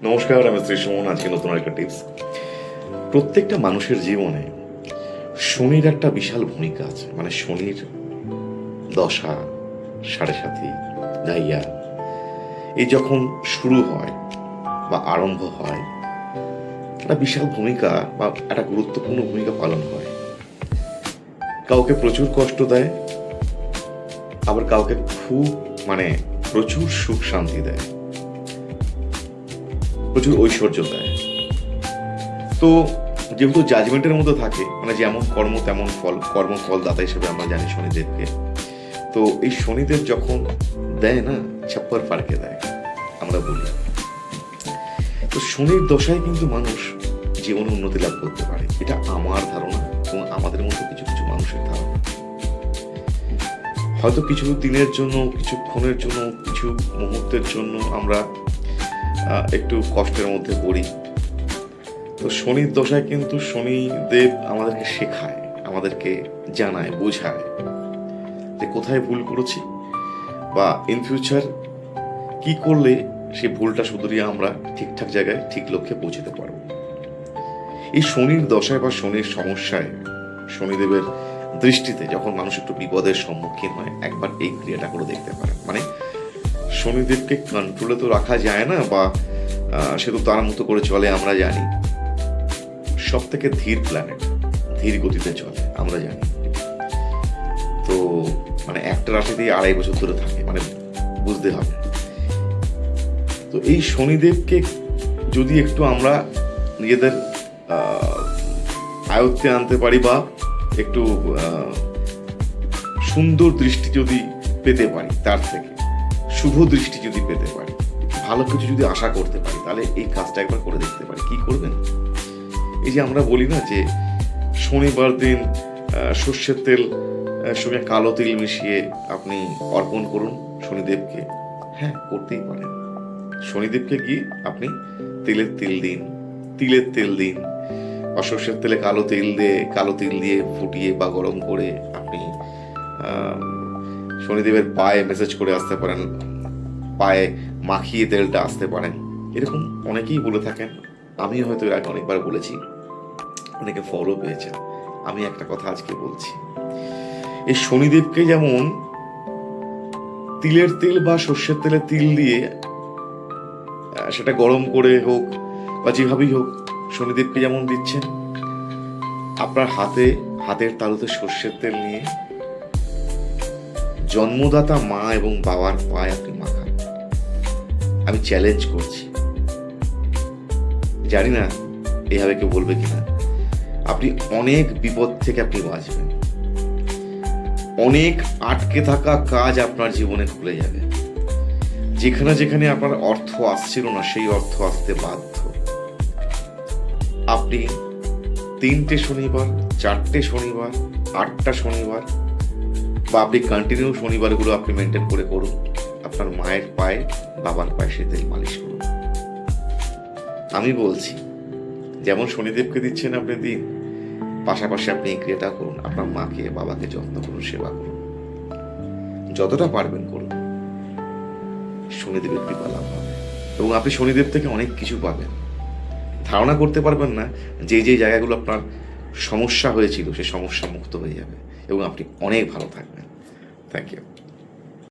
নমস্কার, আমি শ্রী সুমন। আজকে নতুন একটা টিপস। প্রত্যেকটা মানুষের জীবনে শনির একটা বিশাল ভূমিকা আছে। মানে শনির দশা, সাড়ে সাথী, গাইয়া এই যখন শুরু হয় বা আরম্ভ হয়, একটা বিশাল ভূমিকা বা একটা গুরুত্বপূর্ণ ভূমিকা পালন করে। কাউকে প্রচুর কষ্ট দেয়, আবার কাউকে খুব প্রচুর সুখ শান্তি দেয়, প্রচুর ঐশ্বর্য দেয়। তো যেহেতু জাজমেন্টের মধ্যে থাকে, যেমন কর্ম তেমন ফল, কর্মফল দাতা হিসেবে আমরা জানি শনিদেবকে। তো এই শনিদেব যখন দেয় না, ছাপ্পার পাড়কে দেয় আমরা বলি। তো শনির দশায় কিন্তু মানুষ জীবনে উন্নতি লাভ করতে পারে, এটা আমার ধারণা এবং আমাদের মধ্যে কিছু কিছু মানুষের ধারণা। হয়তো কিছু দিনের জন্য, কিছুক্ষণের জন্য, কিছু মুহূর্তের জন্য আমরা একটু কষ্টের মধ্যে পড়ি। তো শনির দশায় কিন্তু শনিদেব আমাদেরকে শেখায়, আমাদেরকে জানায়, বোঝায় যে কোথায় ভুল করেছি বা ইন ফিউচার কি করলে সেই ভুলটা শুধরিয়ে আমরা ঠিকঠাক জায়গায় ঠিক লক্ষ্যে পৌঁছতে পারব। এই শনির দশায় বা শনির সমস্যায় শনিদেবের দৃষ্টিতে যখন মানুষ একটু বিপদের সম্মুখীন হয়, একবার এই ক্রিয়াটা করে দেখতে পারে। শনিদেবকে কন্ট্রোলে তো রাখা যায় না, বা সে তো তার মতো করে চলে, আমরা জানি। সব থেকে ধীর প্ল্যানেট, ধীর গতিতে চলে, আমরা জানি। তো একটা রাশিতেই 2.5 বছর ধরে থাকে, বুঝতে হবে। তো এই শনিদেবকে যদি একটু আমরা নিজেদের আয়ত্তে আনতে পারি, বা একটু সুন্দর দৃষ্টি যদি পেতে পারি, তার থেকে শুভ দৃষ্টি যদি পেতে পারি, ভালো কিছু যদি আশা করতে পারি, তাহলে এই কাজটা একবার করে দেখতে পারি। কি করবেন? এই যে আমরা বলি না যে শনিবার দিন সর্ষের তেল সঙ্গে কালো তিল মিশিয়ে আপনি অর্পণ করুন শনিদেবকে। হ্যাঁ, করতেই পারেন। শনিদেবকে গিয়ে আপনি তিলের তেল দিন, বা সর্ষের তেলে কালো তিল দিয়ে ফুটিয়ে বা গরম করে আপনি শনিদেবের পায়ে মেসেজ করে আসতে পারেন, পায়ে মাখিয়ে তেলটা আসতে পারেন। এরকম অনেকেই বলে থাকেন, আমি হয়তো এর আগে অনেকবার বলেছি, অনেকে ফলও পেয়েছেন। আমি একটা কথা আজকে বলছি, এই শনিদেবকে যেমন তিলের তেল বা সর্ষের তেলে তিল দিয়ে সেটা গরম করে হোক বা যেভাবেই হোক শনিদেবকে যেমন দিচ্ছেন, আপনার হাতের তালুতে সর্ষের তেল নিয়ে জন্মদাতা মা এবং বাবার পায়ে আপনি মাখান। আমি চ্যালেঞ্জ করছি, জানি না এইভাবে কেউ বলবে কিনা। আপনি অনেক বিপদ থেকে আপনি বাঁচবেন, অনেক আটকে থাকা কাজ আপনার জীবনে খুলে যাবে। যেখানে আপনার অর্থ আসছিল না, সেই অর্থ আসতে বাধ্য। আপনি 3টে শনিবার, 4টে শনিবার, 8টা শনিবার, বা আপনি কন্টিনিউ শনিবারগুলো আপনি মেনটেন করে করুন। আপনার মায়ের পায়ে, বাবার পায়ে সে তেল মালিশ করুন। আমি বলছি, যেমন শনিদেবকে দিচ্ছেন আপনি দিন, পাশাপাশি আপনি এই ক্রিয়াটা করুন। আপনার মাকে, বাবাকে যত্ন করুন, সেবা করুন, যতটা পারবেন করুন। শনিদেবের কৃপা লাভ হবে এবং আপনি শনিদেব থেকে অনেক কিছু পাবেন। ধারণা করতে পারবেন না যে জায়গাগুলো আপনার সমস্যা হয়েছিল, সে সমস্যা মুক্ত হয়ে যাবে এবং আপনি অনেক ভালো থাকবেন। Thank you.